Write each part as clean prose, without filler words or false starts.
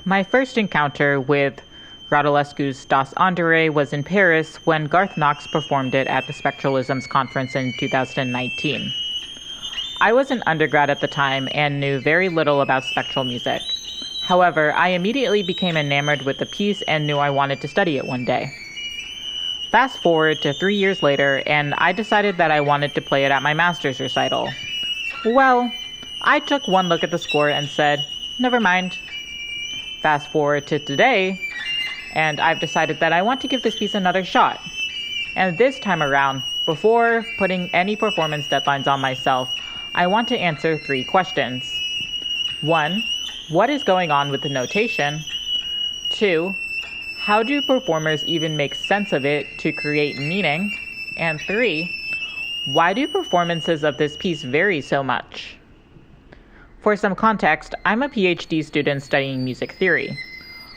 My first encounter with Radulescu's Das Andere was in Paris when Garth Knox performed it at the Spectralisms conference in 2019. I was an undergrad at the time and knew very little about spectral music. However, I immediately became enamored with the piece and knew I wanted to study it one day. Fast forward to 3 years later, and I decided that I wanted to play it at my master's recital. Well, I took one look at the score and said, never mind. Fast forward to today, and I've decided that I want to give this piece another shot. And this time around, before putting any performance deadlines on myself, I want to answer 3 questions. 1. What is going on with the notation? 2. How do performers even make sense of it to create meaning? And 3. Why do performances of this piece vary so much? For some context, I'm a PhD student studying music theory.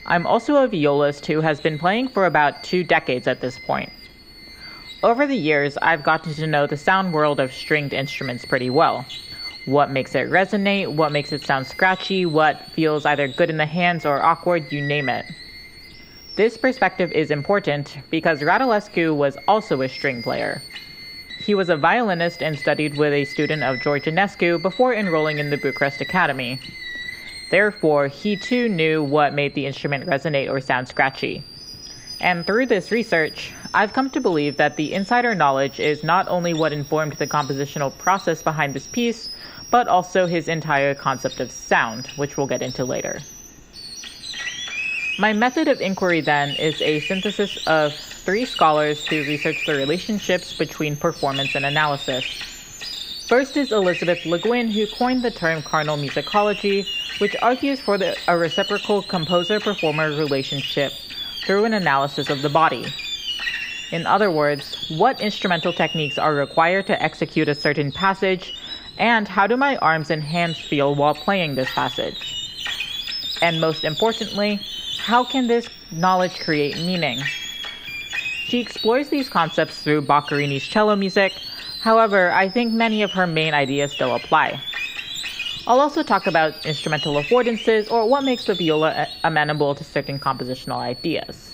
I'm also a violist who has been playing for about 2 decades at this point. Over the years, I've gotten to know the sound world of stringed instruments pretty well. What makes it resonate, what makes it sound scratchy, what feels either good in the hands or awkward, you name it. This perspective is important because Radulescu was also a string player. He was a violinist and studied with a student of George Enescu before enrolling in the Bucharest Academy. Therefore, he too knew what made the instrument resonate or sound scratchy. And through this research, I've come to believe that the insider knowledge is not only what informed the compositional process behind this piece, but also his entire concept of sound, which we'll get into later. My method of inquiry then is a synthesis of 3 scholars who research the relationships between performance and analysis. First is Elizabeth Le Guin, who coined the term carnal musicology, which argues for a reciprocal composer-performer relationship through an analysis of the body. In other words, what instrumental techniques are required to execute a certain passage, and how do my arms and hands feel while playing this passage? And most importantly, how can this knowledge create meaning? She explores these concepts through Boccherini's cello music. However, I think many of her main ideas still apply. I'll also talk about instrumental affordances, or what makes the viola amenable to certain compositional ideas.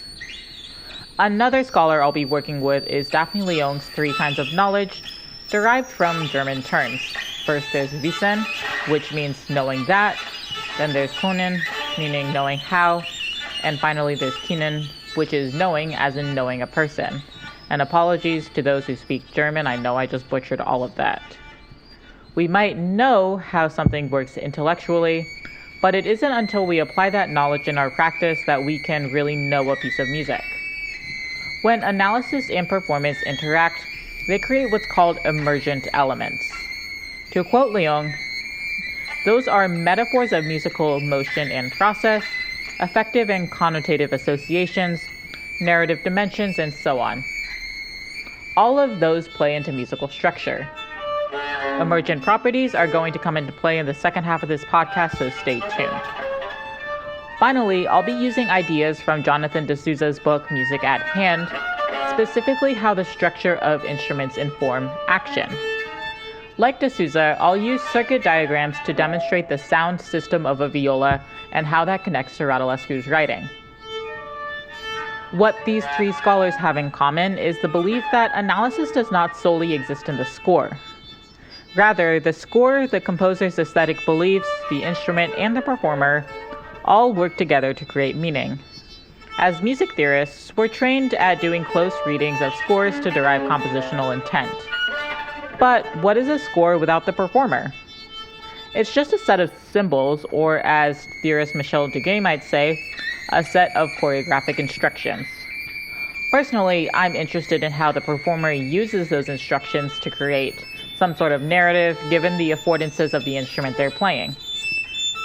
Another scholar I'll be working with is Daphne Leung's 3 kinds of knowledge, derived from German terms. First there's Wissen, which means knowing that. Then there's Können, meaning knowing how. And finally there's Kennen, which is knowing as in knowing a person. And apologies to those who speak German, I know I just butchered all of that. We might know how something works intellectually, but it isn't until we apply that knowledge in our practice that we can really know a piece of music. When analysis and performance interact, they create what's called emergent elements. To quote Leung, those are metaphors of musical motion and process, affective and connotative associations, narrative dimensions, and so on. All of those play into musical structure. Emergent properties are going to come into play in the second half of this podcast, so stay tuned. Finally, I'll be using ideas from Jonathan D'Souza's book, Music at Hand, specifically how the structure of instruments inform action. Like D'Souza, I'll use circuit diagrams to demonstrate the sound system of a viola and how that connects to Radulescu's writing. What these 3 scholars have in common is the belief that analysis does not solely exist in the score. Rather, the score, the composer's aesthetic beliefs, the instrument, and the performer all work together to create meaning. As music theorists, we're trained at doing close readings of scores to derive compositional intent. But what is a score without the performer? It's just a set of symbols, or as theorist Michel Duguay might say, a set of choreographic instructions. Personally, I'm interested in how the performer uses those instructions to create some sort of narrative given the affordances of the instrument they're playing.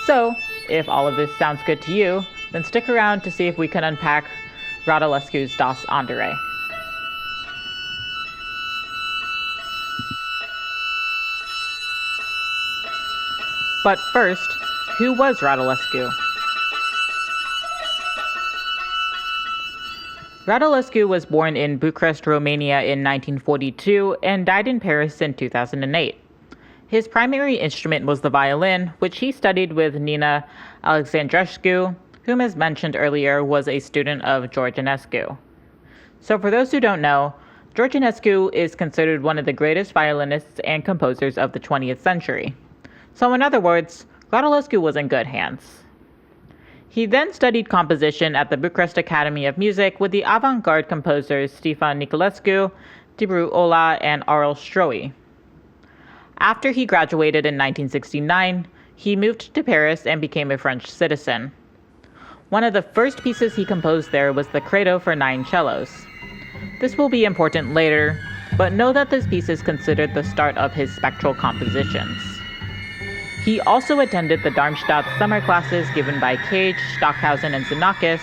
So, if all of this sounds good to you, then stick around to see if we can unpack Radulescu's Das Andere. But first, who was Radulescu? Radulescu was born in Bucharest, Romania in 1942 and died in Paris in 2008. His primary instrument was the violin, which he studied with Nina Alexandrescu, whom, as mentioned earlier, was a student of Radulescu. So for those who don't know, Radulescu is considered one of the greatest violinists and composers of the 20th century. So in other words, Radulescu was in good hands. He then studied composition at the Bucharest Academy of Music with the avant-garde composers Stefan Niculescu, Tibru Ola, and Aurel Stroi. After he graduated in 1969, he moved to Paris and became a French citizen. One of the first pieces he composed there was the Credo for 9 cellos. This will be important later, but know that this piece is considered the start of his spectral compositions. He also attended the Darmstadt summer classes given by Cage, Stockhausen, and Xenakis,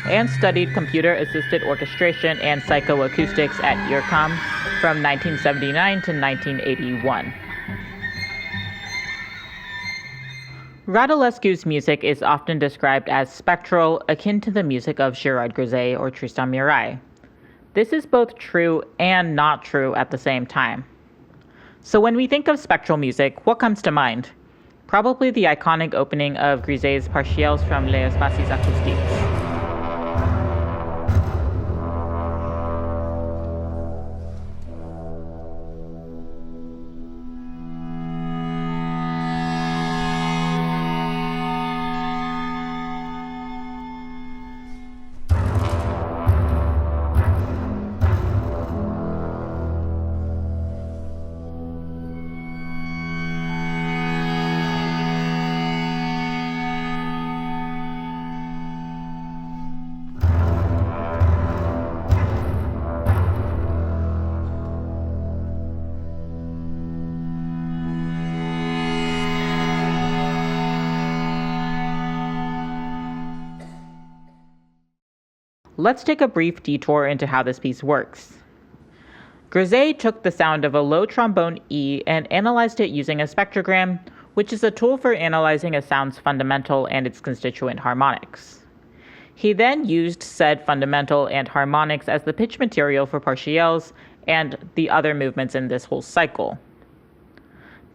and studied computer-assisted orchestration and psychoacoustics at IRCAM from 1979 to 1981. Radulescu's music is often described as spectral, akin to the music of Gerard Grisey or Tristan Murail. This is both true and not true at the same time. So when we think of spectral music, what comes to mind? Probably the iconic opening of Grisey's Partiels from Les Espaces Acoustiques. Let's take a brief detour into how this piece works. Grisey took the sound of a low trombone E and analyzed it using a spectrogram, which is a tool for analyzing a sound's fundamental and its constituent harmonics. He then used said fundamental and harmonics as the pitch material for partiels and the other movements in this whole cycle.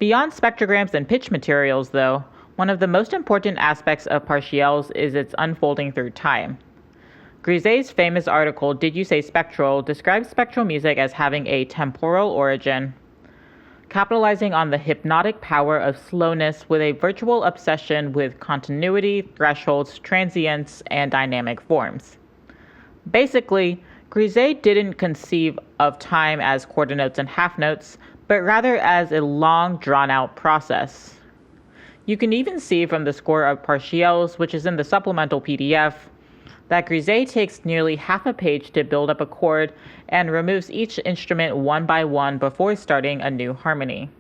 Beyond spectrograms and pitch materials, though, one of the most important aspects of partiels is its unfolding through time. Grisey's famous article, Did You Say Spectral?, describes spectral music as having a temporal origin, capitalizing on the hypnotic power of slowness with a virtual obsession with continuity, thresholds, transients, and dynamic forms. Basically, Grisey didn't conceive of time as quarter notes and half notes, but rather as a long, drawn-out process. You can even see from the score of Partiels, which is in the Supplemental PDF, that Grisey takes nearly half a page to build up a chord and removes each instrument one by one before starting a new harmony.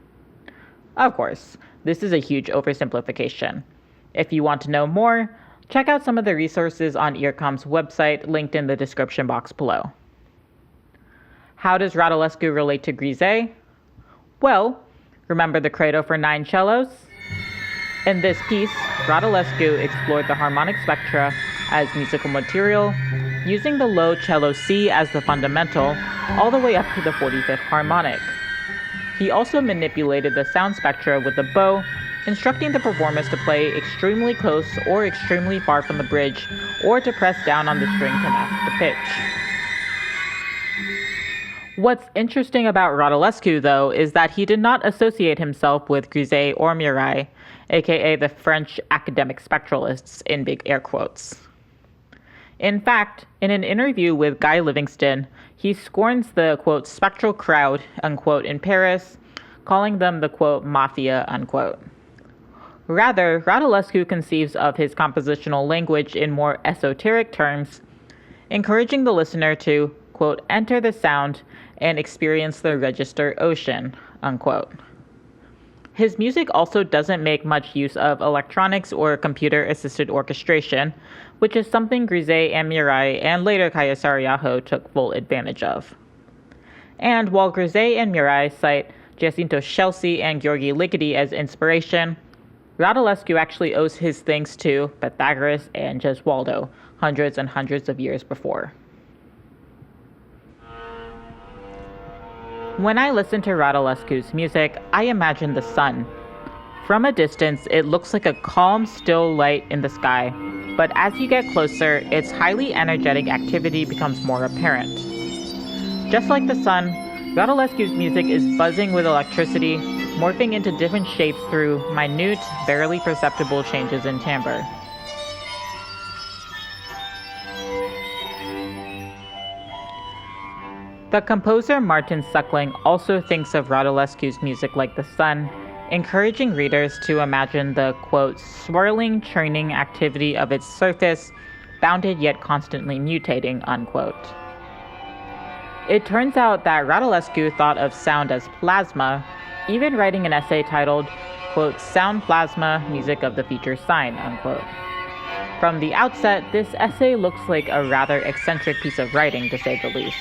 Of course, this is a huge oversimplification. If you want to know more, check out some of the resources on IRCAM's website linked in the description box below. How does Radulescu relate to Grisey? Well, remember the Credo for 9 cellos? In this piece, Radulescu explored the harmonic spectra as musical material, using the low cello C as the fundamental, all the way up to the 45th harmonic. He also manipulated the sound spectra with a bow, instructing the performers to play extremely close or extremely far from the bridge, or to press down on the string to mask the pitch. What's interesting about Radulescu, though, is that he did not associate himself with Grisey or Murail, aka the French academic spectralists in big air quotes. In fact, in an interview with Guy Livingston, he scorns the, quote, spectral crowd, unquote, in Paris, calling them the, quote, mafia, unquote. Rather, Radulescu conceives of his compositional language in more esoteric terms, encouraging the listener to, quote, enter the sound and experience the register ocean, unquote. His music also doesn't make much use of electronics or computer-assisted orchestration, which is something Grisey and Murail and later Caiasariaho took full advantage of. And while Grisey and Murail cite Giacinto Scelsi and Gheorghe Ligeti as inspiration, Radulescu actually owes his things to Pythagoras and Gesualdo, hundreds and hundreds of years before. When I listen to Radulescu's music, I imagine the sun. From a distance, it looks like a calm, still light in the sky, but as you get closer, its highly energetic activity becomes more apparent. Just like the sun, Radulescu's music is buzzing with electricity, morphing into different shapes through minute, barely perceptible changes in timbre. The composer Martin Suckling also thinks of Radulescu's music like the sun, encouraging readers to imagine the, quote, swirling, churning activity of its surface, bounded yet constantly mutating, unquote. It turns out that Radulescu thought of sound as plasma, even writing an essay titled, quote, Sound Plasma, Music of the Future Sign, unquote. From the outset, this essay looks like a rather eccentric piece of writing, to say the least.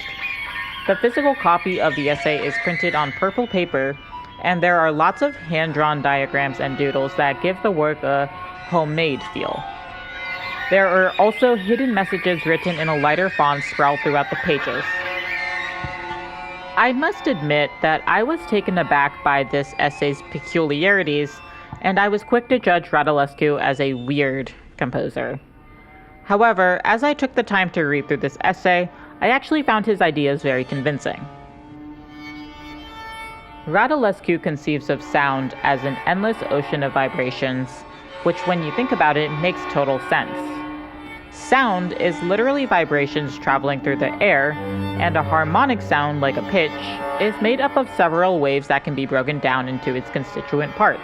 The physical copy of the essay is printed on purple paper, and there are lots of hand-drawn diagrams and doodles that give the work a homemade feel. There are also hidden messages written in a lighter font sprawled throughout the pages. I must admit that I was taken aback by this essay's peculiarities, and I was quick to judge Radulescu as a weird composer. However, as I took the time to read through this essay, I actually found his ideas very convincing. Radulescu conceives of sound as an endless ocean of vibrations, which when you think about it makes total sense. Sound is literally vibrations traveling through the air, and a harmonic sound, like a pitch, is made up of several waves that can be broken down into its constituent parts.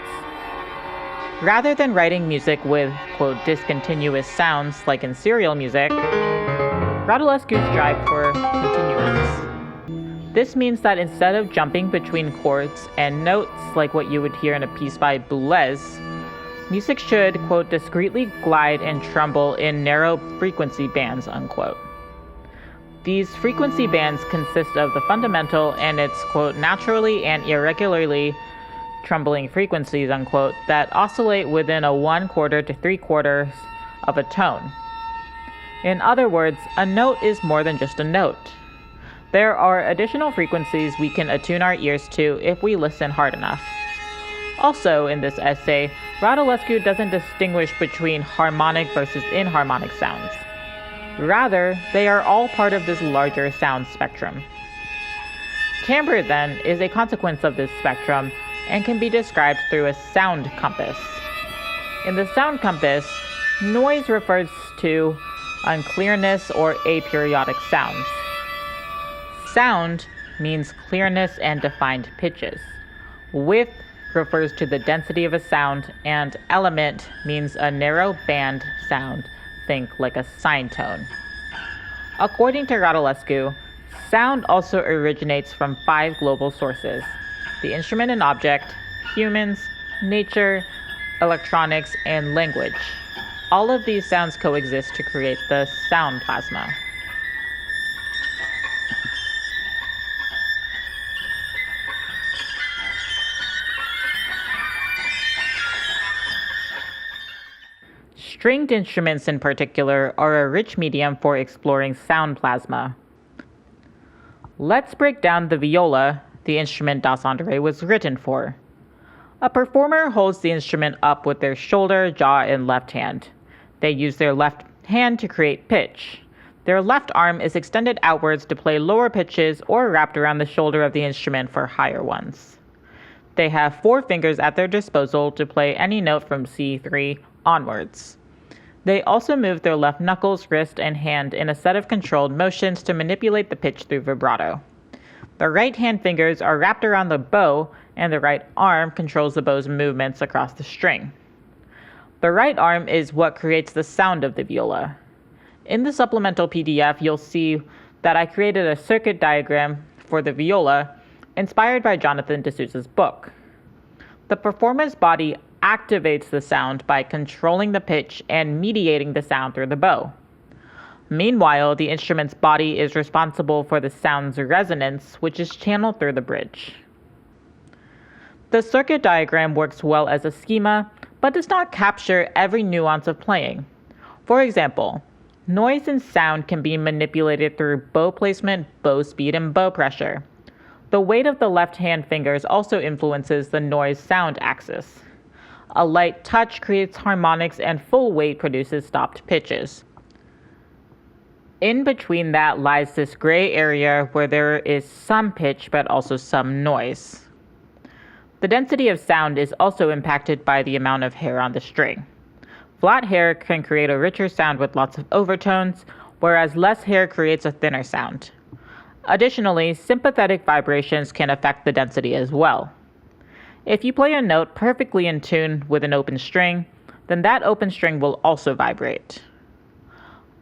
Rather than writing music with, quote, discontinuous sounds like in serial music, Radulescu strived for continuance. This means that instead of jumping between chords and notes like what you would hear in a piece by Boulez, music should, quote, discreetly glide and tremble in narrow frequency bands, unquote. These frequency bands consist of the fundamental and its, quote, naturally and irregularly trembling frequencies, unquote, that oscillate within a 1/4 to 3/4 of a tone. In other words, a note is more than just a note. There are additional frequencies we can attune our ears to if we listen hard enough. Also, in this essay, Radulescu doesn't distinguish between harmonic versus inharmonic sounds. Rather, they are all part of this larger sound spectrum. Timbre, then, is a consequence of this spectrum and can be described through a sound compass. In the sound compass, noise refers to unclearness or aperiodic sounds. Sound means clearness and defined pitches. Width refers to the density of a sound, and element means a narrow band sound, think like a sine tone. According to Radulescu, sound also originates from 5 global sources: the instrument and object, humans, nature, electronics, and language. All of these sounds coexist to create the sound plasma. Stringed instruments in particular are a rich medium for exploring sound plasma. Let's break down the viola, the instrument Das Andere was written for. A performer holds the instrument up with their shoulder, jaw, and left hand. They use their left hand to create pitch. Their left arm is extended outwards to play lower pitches or wrapped around the shoulder of the instrument for higher ones. They have 4 fingers at their disposal to play any note from C3 onwards. They also move their left knuckles, wrist, and hand in a set of controlled motions to manipulate the pitch through vibrato. The right hand fingers are wrapped around the bow, and the right arm controls the bow's movements across the string. The right arm is what creates the sound of the viola. In the supplemental PDF, you'll see that I created a circuit diagram for the viola inspired by Jonathan D'Souza's book. The performer's body activates the sound by controlling the pitch and mediating the sound through the bow. Meanwhile, the instrument's body is responsible for the sound's resonance, which is channeled through the bridge. The circuit diagram works well as a schema, but does not capture every nuance of playing. For example, noise and sound can be manipulated through bow placement, bow speed, and bow pressure. The weight of the left hand fingers also influences the noise-sound axis. A light touch creates harmonics and full weight produces stopped pitches. In between that lies this gray area where there is some pitch but also some noise. The density of sound is also impacted by the amount of hair on the string. Flat hair can create a richer sound with lots of overtones, whereas less hair creates a thinner sound. Additionally, sympathetic vibrations can affect the density as well. If you play a note perfectly in tune with an open string, then that open string will also vibrate.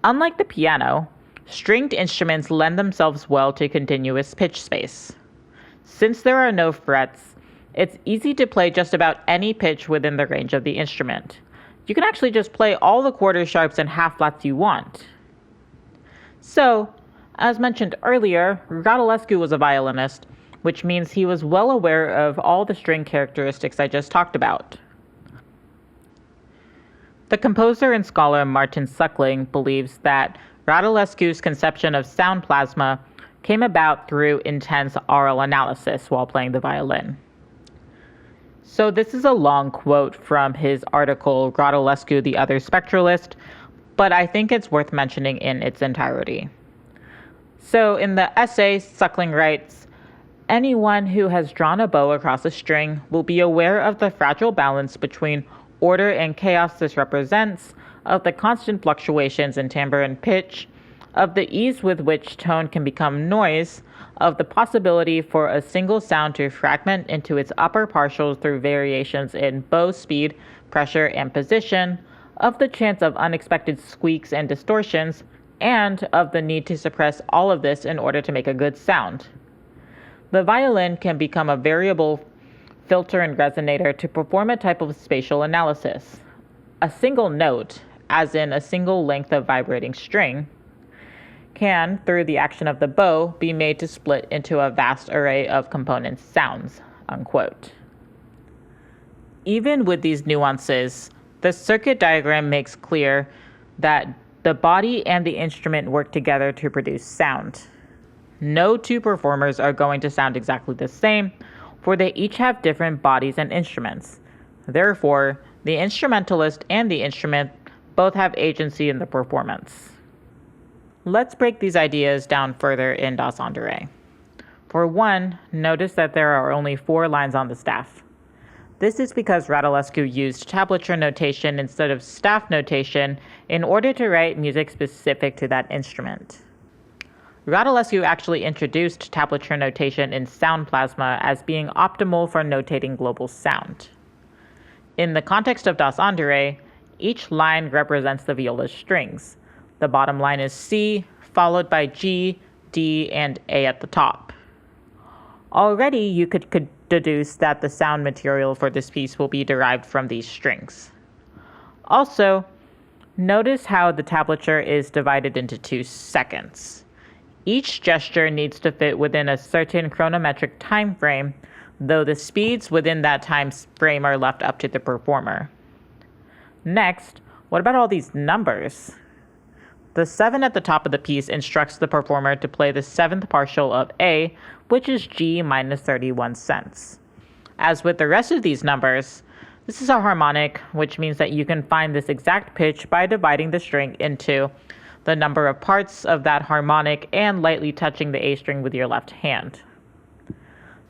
Unlike the piano, stringed instruments lend themselves well to continuous pitch space. Since there are no frets, it's easy to play just about any pitch within the range of the instrument. You can actually just play all the quarter sharps and half flats you want. So, as mentioned earlier, Radulescu was a violinist, which means he was well aware of all the string characteristics I just talked about. The composer and scholar Martin Suckling believes that Radulescu's conception of sound plasma came about through intense aural analysis while playing the violin. So this is a long quote from his article, Radulescu, the Other Spectralist, but I think it's worth mentioning in its entirety. So in the essay, Suckling writes, "Anyone who has drawn a bow across a string will be aware of the fragile balance between order and chaos this represents, of the constant fluctuations in timbre and pitch, of the ease with which tone can become noise, of the possibility for a single sound to fragment into its upper partials through variations in bow speed, pressure, and position, of the chance of unexpected squeaks and distortions, and of the need to suppress all of this in order to make a good sound. The violin can become a variable filter and resonator to perform a type of spatial analysis. A single note, as in a single length of vibrating string, can, through the action of the bow, be made to split into a vast array of component sounds," unquote. Even with these nuances, the circuit diagram makes clear that the body and the instrument work together to produce sound. No two performers are going to sound exactly the same, for they each have different bodies and instruments. Therefore, the instrumentalist and the instrument both have agency in the performance. Let's break these ideas down further in Das Andere. For one, notice that there are only 4 lines on the staff. This is because Radulescu used tablature notation instead of staff notation in order to write music specific to that instrument. Radulescu actually introduced tablature notation in sound plasma as being optimal for notating global sound. In the context of Das Andere, each line represents the viola's strings. The bottom line is C, followed by G, D, and A at the top. Already, you could deduce that the sound material for this piece will be derived from these strings. Also, notice how the tablature is divided into 2 seconds. Each gesture needs to fit within a certain chronometric time frame, though the speeds within that time frame are left up to the performer. Next, what about all these numbers? The 7 at the top of the piece instructs the performer to play the 7th partial of A, which is G minus 31 cents. As with the rest of these numbers, this is a harmonic, which means that you can find this exact pitch by dividing the string into the number of parts of that harmonic and lightly touching the A string with your left hand.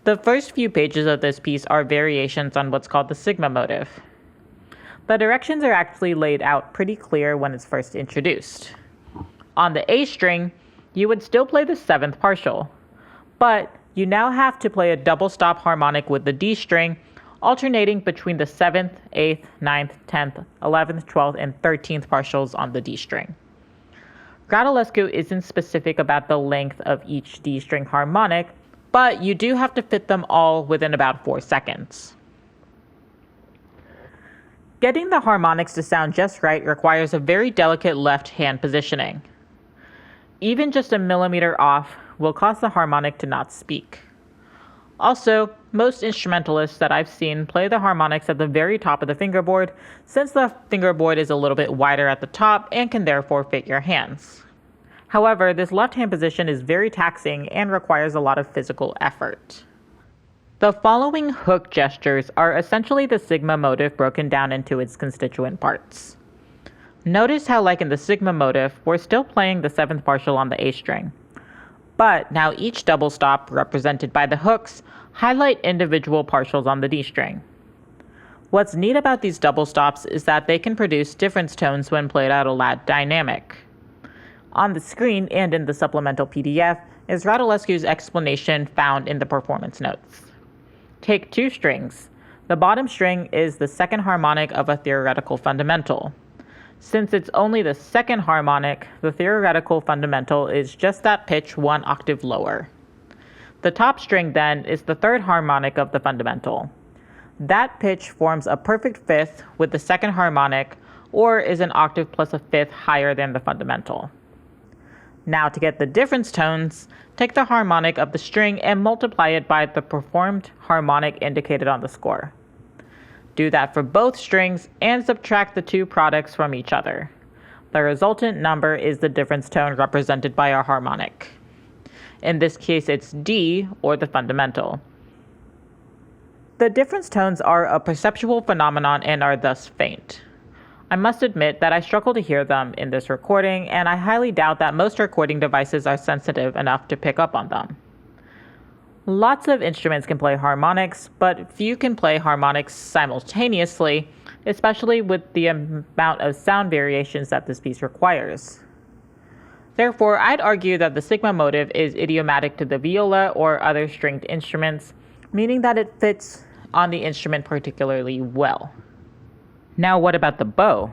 The first few pages of this piece are variations on what's called the sigma motive. The directions are actually laid out pretty clear when it's first introduced. On the A string, you would still play the 7th partial, but you now have to play a double stop harmonic with the D string, alternating between the 7th, 8th, 9th, 10th, 11th, 12th, and 13th partials on the D string. Radulescu isn't specific about the length of each D string harmonic, but you do have to fit them all within about 4 seconds. Getting the harmonics to sound just right requires a very delicate left hand positioning. Even just a millimeter off will cause the harmonic to not speak. Also, most instrumentalists that I've seen play the harmonics at the very top of the fingerboard, since the fingerboard is a little bit wider at the top and can therefore fit your hands. However, this left hand position is very taxing and requires a lot of physical effort. The following hook gestures are essentially the sigma motive broken down into its constituent parts. Notice how, like in the sigma motive, we're still playing the 7th partial on the A string. But now each double stop, represented by the hooks, highlight individual partials on the D string. What's neat about these double stops is that they can produce difference tones when played out a loud dynamic. On the screen and in the supplemental PDF is Radulescu's explanation found in the performance notes. Take 2 strings. The bottom string is the 2nd harmonic of a theoretical fundamental. Since it's only the 2nd harmonic, the theoretical fundamental is just that pitch 1 octave lower. The top string then is the 3rd harmonic of the fundamental. That pitch forms a perfect 5th with the 2nd harmonic, or is an octave plus a 5th higher than the fundamental. Now to get the difference tones, take the harmonic of the string and multiply it by the performed harmonic indicated on the score. Do that for both strings and subtract the 2 products from each other. The resultant number is the difference tone represented by our harmonic. In this case, it's D, or the fundamental. The difference tones are a perceptual phenomenon and are thus faint. I must admit that I struggle to hear them in this recording, and I highly doubt that most recording devices are sensitive enough to pick up on them. Lots of instruments can play harmonics, but few can play harmonics simultaneously, especially with the amount of sound variations that this piece requires. Therefore, I'd argue that the sigma motive is idiomatic to the viola or other stringed instruments, meaning that it fits on the instrument particularly well. Now what about the bow?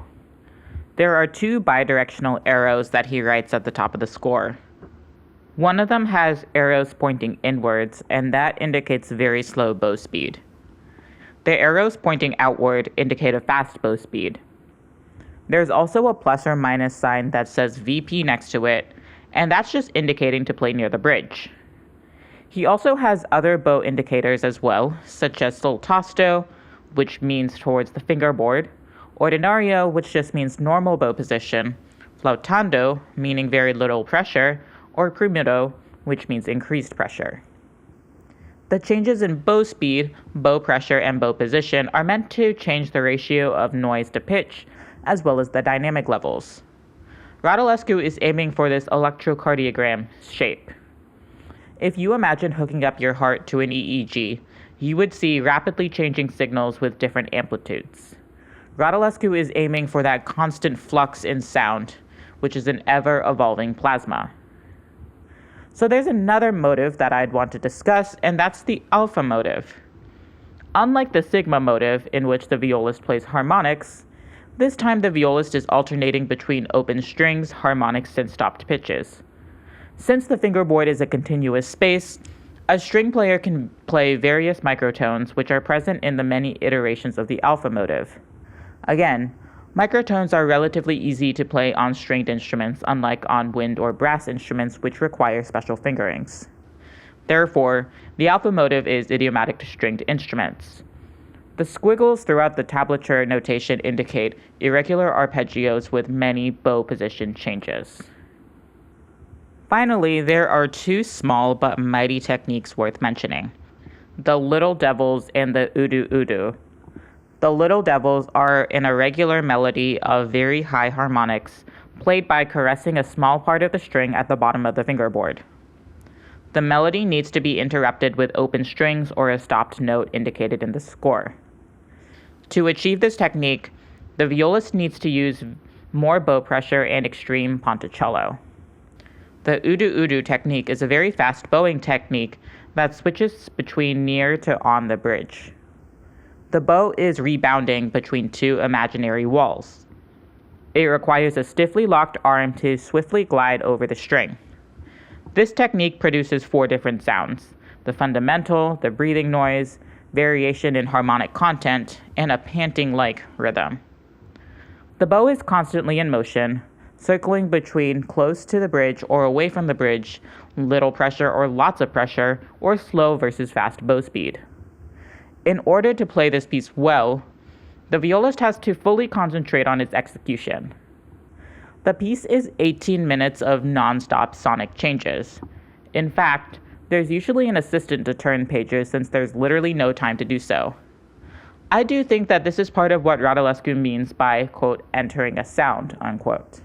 There are 2 bidirectional arrows that he writes at the top of the score. One of them has arrows pointing inwards, and that indicates very slow bow speed. The arrows pointing outward indicate a fast bow speed. There's also a plus or minus sign that says VP next to it, and that's just indicating to play near the bridge. He also has other bow indicators as well, such as sul tasto, which means towards the fingerboard, ordinario, which just means normal bow position, flautando, meaning very little pressure, or primido, which means increased pressure. The changes in bow speed, bow pressure, and bow position are meant to change the ratio of noise to pitch, as well as the dynamic levels. Radulescu is aiming for this electrocardiogram shape. If you imagine hooking up your heart to an EEG, you would see rapidly changing signals with different amplitudes. Radulescu is aiming for that constant flux in sound, which is an ever-evolving plasma. So there's another motive that I'd want to discuss, and that's the alpha motive. Unlike the sigma motive, in which the violist plays harmonics, this time the violist is alternating between open strings, harmonics, and stopped pitches. Since the fingerboard is a continuous space, a string player can play various microtones which are present in the many iterations of the alpha motive. Again, microtones are relatively easy to play on stringed instruments, unlike on wind or brass instruments which require special fingerings. Therefore, the alpha motive is idiomatic to stringed instruments. The squiggles throughout the tablature notation indicate irregular arpeggios with many bow position changes. Finally, there are 2 small but mighty techniques worth mentioning: the Little Devils and the Udu Udu. The Little Devils are an irregular melody of very high harmonics, played by caressing a small part of the string at the bottom of the fingerboard. The melody needs to be interrupted with open strings or a stopped note indicated in the score. To achieve this technique, the violist needs to use more bow pressure and extreme ponticello. The Udu Udu technique is a very fast bowing technique that switches between near to on the bridge. The bow is rebounding between 2 imaginary walls. It requires a stiffly locked arm to swiftly glide over the string. This technique produces 4 different sounds: the fundamental, the breathing noise, variation in harmonic content, and a panting-like rhythm. The bow is constantly in motion, circling between close to the bridge or away from the bridge, little pressure or lots of pressure, or slow versus fast bow speed. In order to play this piece well, the violist has to fully concentrate on its execution. The piece is 18 minutes of non-stop sonic changes. In fact, There's usually an assistant to turn pages since there's literally no time to do so. I do think that this is part of what Radulescu means by, quote, entering a sound, unquote.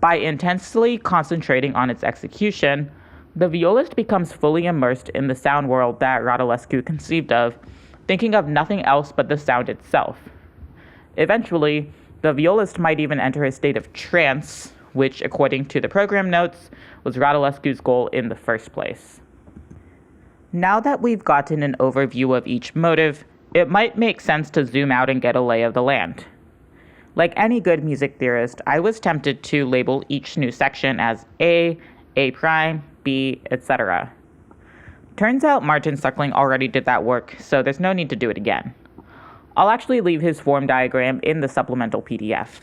By intensely concentrating on its execution, the violist becomes fully immersed in the sound world that Radulescu conceived of, thinking of nothing else but the sound itself. Eventually, the violist might even enter a state of trance, which, according to the program notes, was Radulescu's goal in the first place. Now that we've gotten an overview of each motive, it might make sense to zoom out and get a lay of the land. Like any good music theorist, I was tempted to label each new section as A prime, B, etc. Turns out Martin Suckling already did that work, so there's no need to do it again. I'll actually leave his form diagram in the supplemental PDF.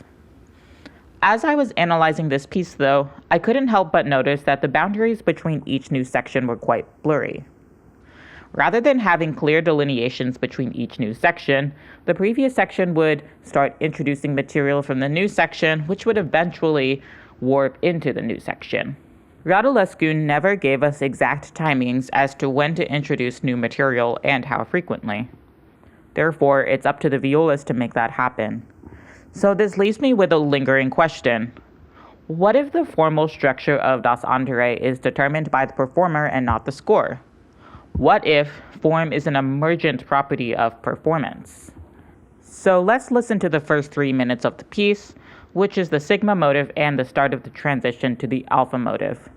As I was analyzing this piece, though, I couldn't help but notice that the boundaries between each new section were quite blurry. Rather than having clear delineations between each new section, the previous section would start introducing material from the new section, which would eventually warp into the new section. Radulescu never gave us exact timings as to when to introduce new material and how frequently. Therefore, it's up to the violist to make that happen. So this leaves me with a lingering question. What if the formal structure of Das Andere is determined by the performer and not the score? What if form is an emergent property of performance? So let's listen to the first 3 minutes of the piece, which is the sigma motive and the start of the transition to the alpha motive.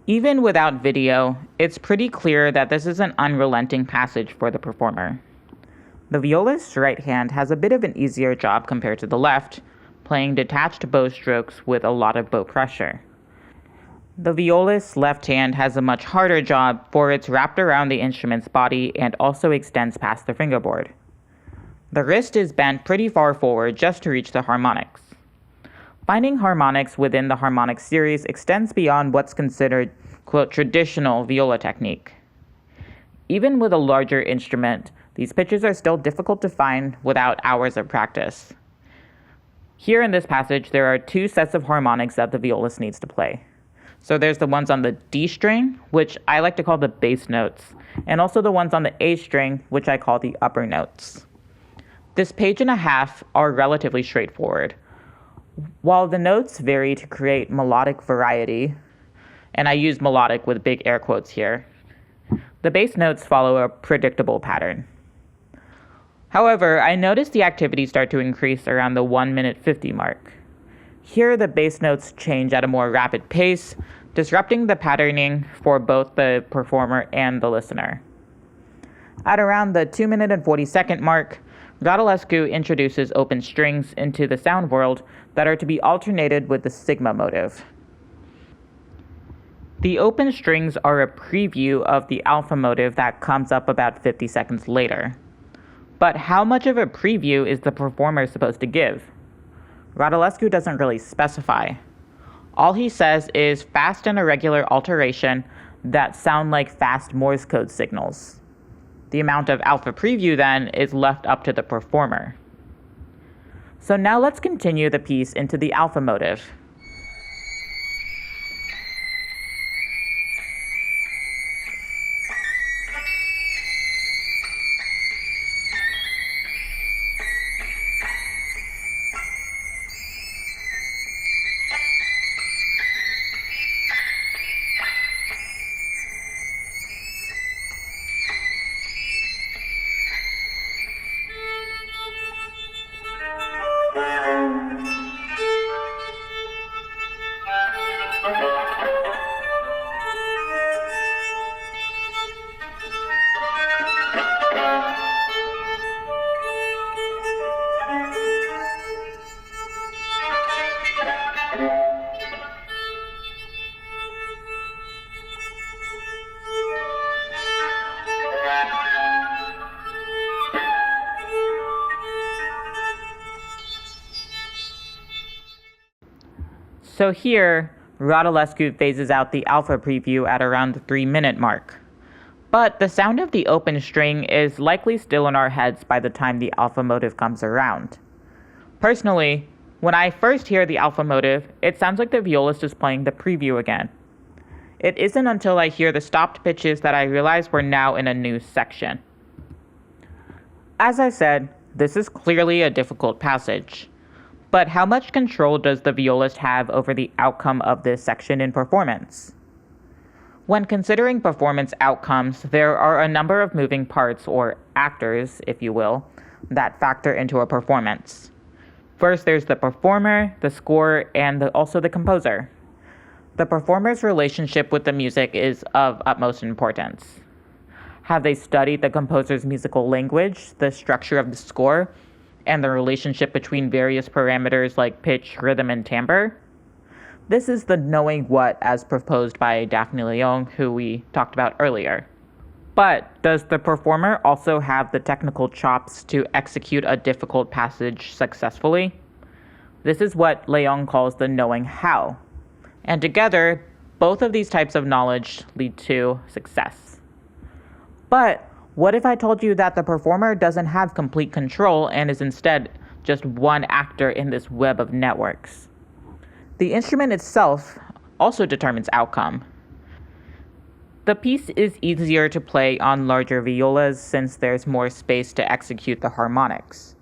Even without video, it's pretty clear that this is an unrelenting passage for the performer. The violist's right hand has a bit of an easier job compared to the left, playing detached bow strokes with a lot of bow pressure. The violist's left hand has a much harder job, for it's wrapped around the instrument's body and also extends past the fingerboard. The wrist is bent pretty far forward just to reach the harmonics. Finding harmonics within the harmonic series extends beyond what's considered, quote, traditional viola technique. Even with a larger instrument, these pitches are still difficult to find without hours of practice. Here in this passage, there are two sets of harmonics that the violist needs to play. So there's the ones on the D string, which I like to call the bass notes, and also the ones on the A string, which I call the upper notes. This page and a half are relatively straightforward. While the notes vary to create melodic variety, and I use melodic with big air quotes here, the bass notes follow a predictable pattern. However, I noticed the activity start to increase around the 1:50 mark. Here, the bass notes change at a more rapid pace, disrupting the patterning for both the performer and the listener. At around the 2:40 mark, Radulescu introduces open strings into the sound world that are to be alternated with the sigma motive. The open strings are a preview of the alpha motive that comes up about 50 seconds later. But how much of a preview is the performer supposed to give? Radulescu doesn't really specify. All he says is fast and irregular alteration that sound like fast Morse code signals. The amount of alpha preview then is left up to the performer. So now let's continue the piece into the alpha motive. So here, Radulescu phases out the alpha preview at around the 3-minute mark. But the sound of the open string is likely still in our heads by the time the alpha motive comes around. Personally, when I first hear the alpha motive, it sounds like the violist is playing the preview again. It isn't until I hear the stopped pitches that I realize we're now in a new section. As I said, this is clearly a difficult passage. But how much control does the violist have over the outcome of this section in performance? When considering performance outcomes, there are a number of moving parts, or actors, if you will, that factor into a performance. First, there's the performer, the score, and also the composer. The performer's relationship with the music is of utmost importance. Have they studied the composer's musical language, the structure of the score, and the relationship between various parameters like pitch, rhythm, and timbre? This is the knowing what as proposed by Daphne Leong, who we talked about earlier. But does the performer also have the technical chops to execute a difficult passage successfully? This is what Leong calls the knowing how. And together, both of these types of knowledge lead to success. But what if I told you that the performer doesn't have complete control and is instead just one actor in this web of networks? The instrument itself also determines outcome. The piece is easier to play on larger violas since there's more space to execute the harmonics.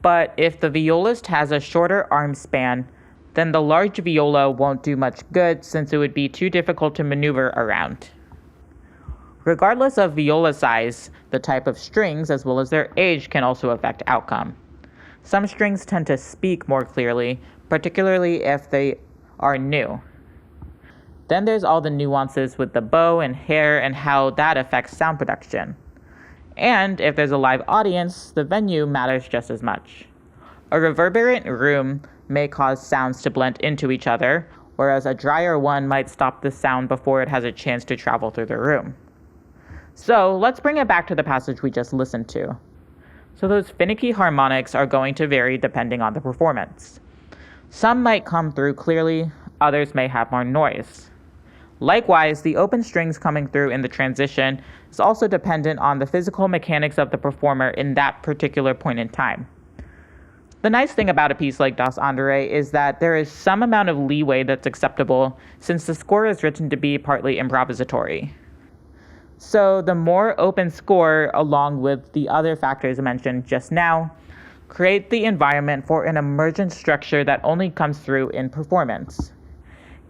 But if the violist has a shorter arm span, then the large viola won't do much good since it would be too difficult to maneuver around. Regardless of viola size, the type of strings as well as their age can also affect outcome. Some strings tend to speak more clearly, particularly if they are new. Then there's all the nuances with the bow and hair and how that affects sound production. And if there's a live audience, the venue matters just as much. A reverberant room may cause sounds to blend into each other, whereas a drier one might stop the sound before it has a chance to travel through the room. So let's bring it back to the passage we just listened to. So those finicky harmonics are going to vary depending on the performance. Some might come through clearly, others may have more noise. Likewise, the open strings coming through in the transition is also dependent on the physical mechanics of the performer in that particular point in time. The nice thing about a piece like Das Andere is that there is some amount of leeway that's acceptable since the score is written to be partly improvisatory. So the more open score, along with the other factors mentioned just now, create the environment for an emergent structure that only comes through in performance.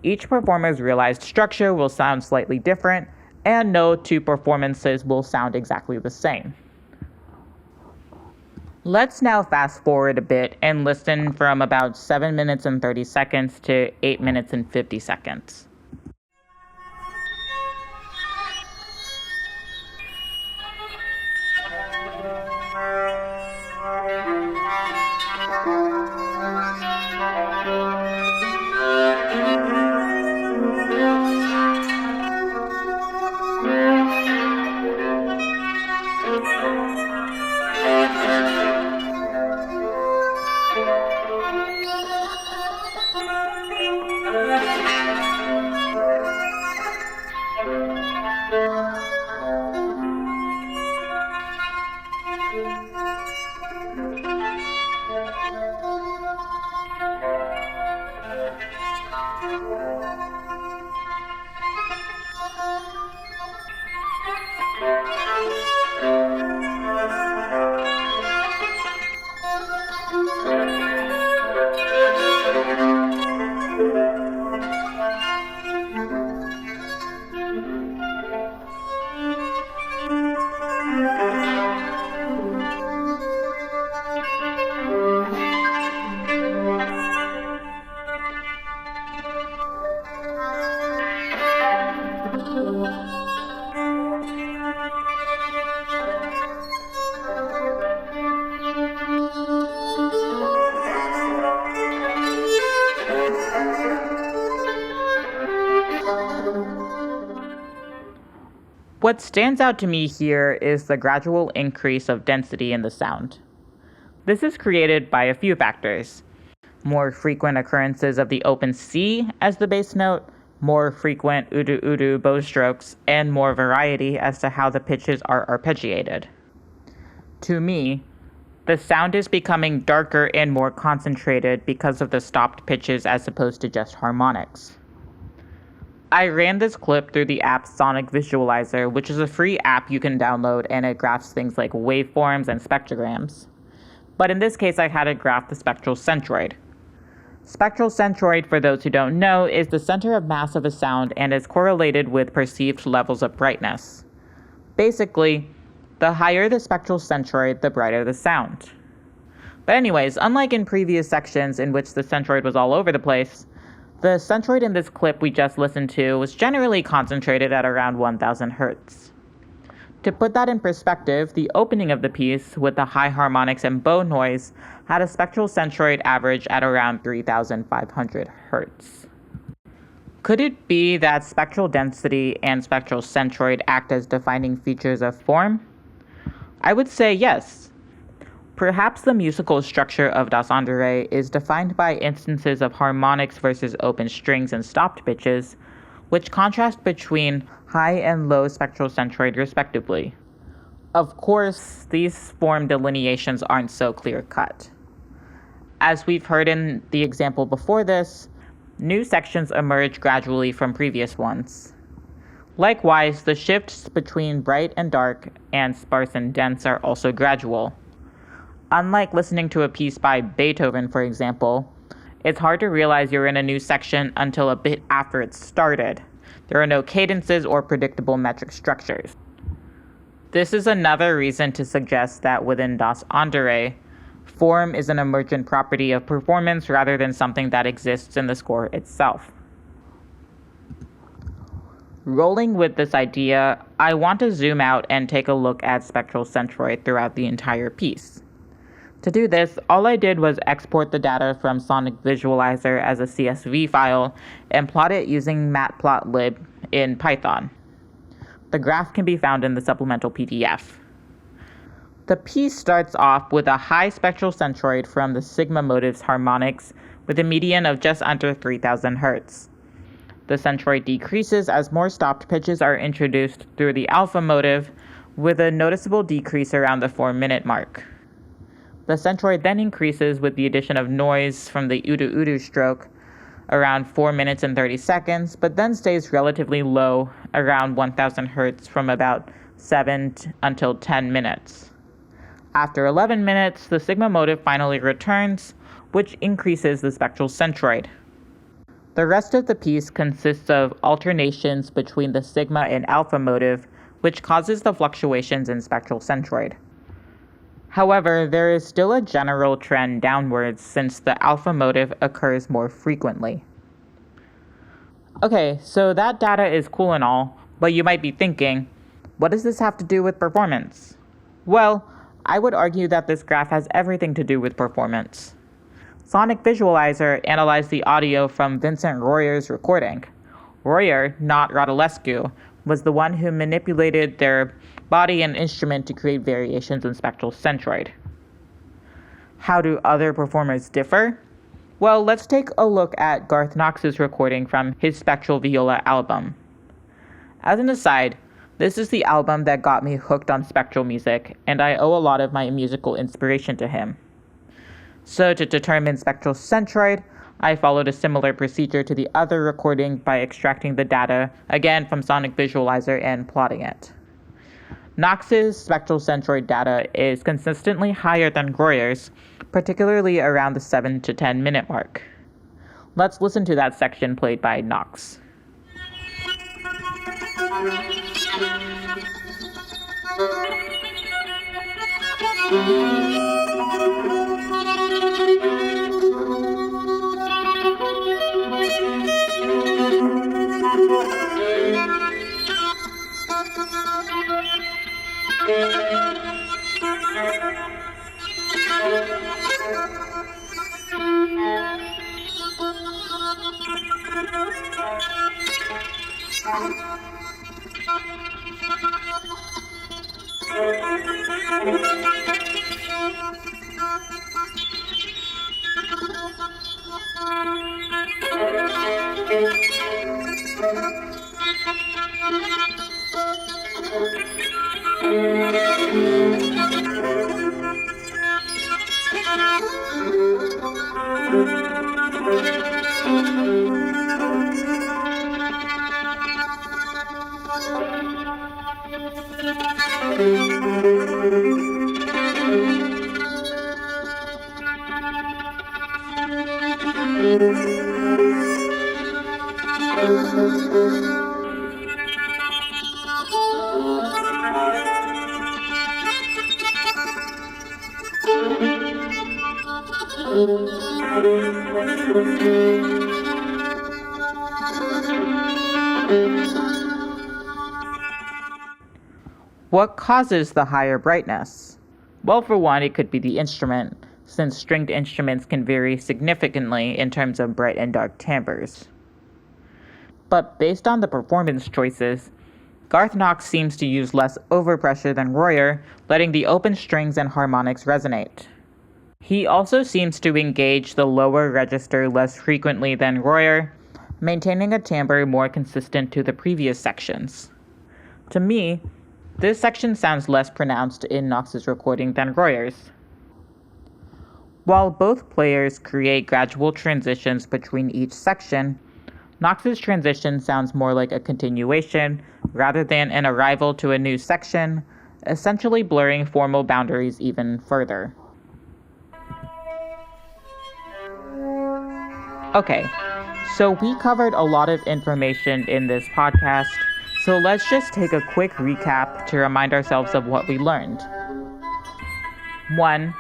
Each performer's realized structure will sound slightly different, and no two performances will sound exactly the same. Let's now fast forward a bit and listen from about 7 minutes and 30 seconds to 8 minutes and 50 seconds. What stands out to me here is the gradual increase of density in the sound. This is created by a few factors. More frequent occurrences of the open C as the bass note, more frequent udu-udu bow strokes, and more variety as to how the pitches are arpeggiated. To me, the sound is becoming darker and more concentrated because of the stopped pitches as opposed to just harmonics. I ran this clip through the app Sonic Visualizer, which is a free app you can download, and it graphs things like waveforms and spectrograms. But in this case, I had it graph the spectral centroid. Spectral centroid, for those who don't know, is the center of mass of a sound and is correlated with perceived levels of brightness. Basically, the higher the spectral centroid, the brighter the sound. But anyways, unlike in previous sections in which the centroid was all over the place, the centroid in this clip we just listened to was generally concentrated at around 1000 Hz. To put that in perspective, the opening of the piece, with the high harmonics and bow noise, had a spectral centroid average at around 3500 Hz. Could it be that spectral density and spectral centroid act as defining features of form? I would say yes. Perhaps the musical structure of Das Andere is defined by instances of harmonics versus open strings and stopped pitches, which contrast between high and low spectral centroid respectively. Of course, these form delineations aren't so clear-cut. As we've heard in the example before this, new sections emerge gradually from previous ones. Likewise, the shifts between bright and dark and sparse and dense are also gradual. Unlike listening to a piece by Beethoven, for example, it's hard to realize you're in a new section until a bit after it's started. There are no cadences or predictable metric structures. This is another reason to suggest that within Das Andere, form is an emergent property of performance rather than something that exists in the score itself. Rolling with this idea, I want to zoom out and take a look at spectral centroid throughout the entire piece. To do this, all I did was export the data from Sonic Visualizer as a CSV file and plot it using matplotlib in Python. The graph can be found in the supplemental PDF. The piece starts off with a high spectral centroid from the sigma motive's harmonics with a median of just under 3000 Hz. The centroid decreases as more stopped pitches are introduced through the alpha motive, with a noticeable decrease around the 4-minute mark. The centroid then increases with the addition of noise from the udu-udu stroke around 4 minutes and 30 seconds, but then stays relatively low around 1000 Hz from about 7 until 10 minutes. After 11 minutes, the sigma motive finally returns, which increases the spectral centroid. The rest of the piece consists of alternations between the sigma and alpha motive, which causes the fluctuations in spectral centroid. However, there is still a general trend downwards since the alpha motive occurs more frequently. Okay, so that data is cool and all, but you might be thinking, what does this have to do with performance? Well, I would argue that this graph has everything to do with performance. Sonic Visualizer analyzed the audio from Vincent Royer's recording. Royer, not Radulescu, was the one who manipulated their body and instrument to create variations in spectral centroid. How do other performers differ? Well, let's take a look at Garth Knox's recording from his Spectral Viola album. As an aside, this is the album that got me hooked on spectral music, and I owe a lot of my musical inspiration to him. So to determine spectral centroid, I followed a similar procedure to the other recording by extracting the data, again from Sonic Visualizer, and plotting it. Knox's spectral centroid data is consistently higher than Royer's, particularly around the 7 to 10 minute mark. Let's listen to that section played by Knox. What causes the higher brightness? Well, for one, it could be the instrument, since stringed instruments can vary significantly in terms of bright and dark timbres. But based on the performance choices, Garth Knox seems to use less overpressure than Royer, letting the open strings and harmonics resonate. He also seems to engage the lower register less frequently than Royer, maintaining a timbre more consistent to the previous sections. To me, this section sounds less pronounced in Knox's recording than Royer's. While both players create gradual transitions between each section, Knox's transition sounds more like a continuation rather than an arrival to a new section, essentially blurring formal boundaries even further. Okay, so we covered a lot of information in this podcast, so let's just take a quick recap to remind ourselves of what we learned. 1.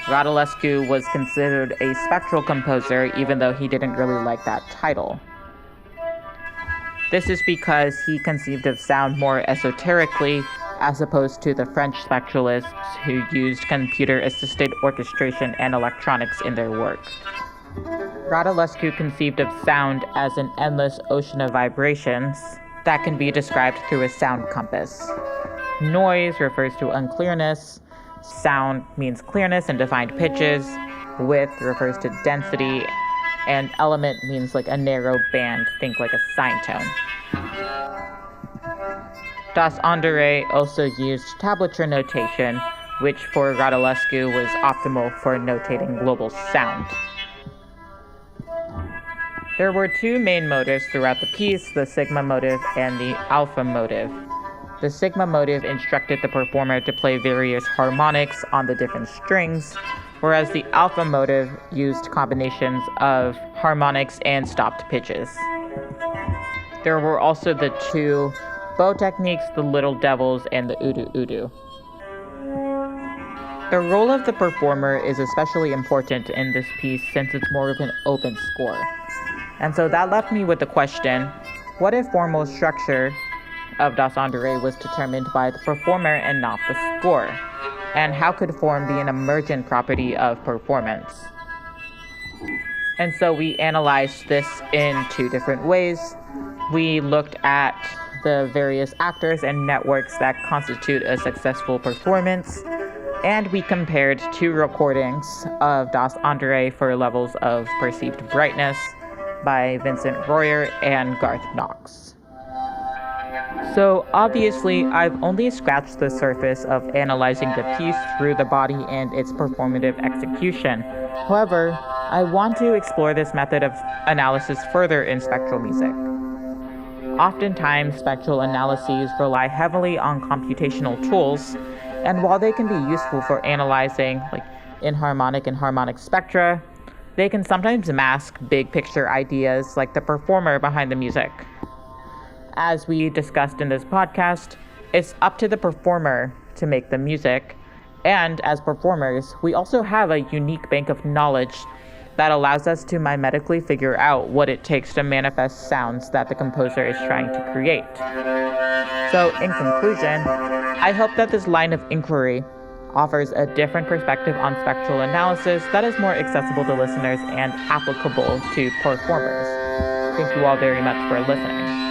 Radulescu was considered a spectral composer even though he didn't really like that title. This is because he conceived of sound more esoterically as opposed to the French spectralists who used computer-assisted orchestration and electronics in their work. Radulescu conceived of sound as an endless ocean of vibrations that can be described through a sound compass. Noise refers to unclearness, sound means clearness and defined pitches, width refers to density, and element means like a narrow band, think like a sine tone. Andere also used tablature notation, which for Radulescu was optimal for notating global sound. There were two main motives throughout the piece, the sigma motive and the alpha motive. The sigma motive instructed the performer to play various harmonics on the different strings, whereas the alpha motive used combinations of harmonics and stopped pitches. There were also the two bow techniques, the little devils and the udu udu. The role of the performer is especially important in this piece since it's more of an open score. And so that left me with the question, what if formal structure of Das Andere was determined by the performer and not the score? And how could form be an emergent property of performance? And so we analyzed this in two different ways. We looked at the various actors and networks that constitute a successful performance, and we compared two recordings of Das Andere for levels of perceived brightness by Vincent Royer and Garth Knox. So obviously, I've only scratched the surface of analyzing the piece through the body and its performative execution. However, I want to explore this method of analysis further in spectral music. Oftentimes, spectral analyses rely heavily on computational tools, and while they can be useful for analyzing inharmonic and harmonic spectra, they can sometimes mask big picture ideas like the performer behind the music. As we discussed in this podcast, it's up to the performer to make the music, and as performers, we also have a unique bank of knowledge that allows us to mimetically figure out what it takes to manifest sounds that the composer is trying to create. So, in conclusion, I hope that this line of inquiry offers a different perspective on spectral analysis that is more accessible to listeners and applicable to performers. Thank you all very much for listening.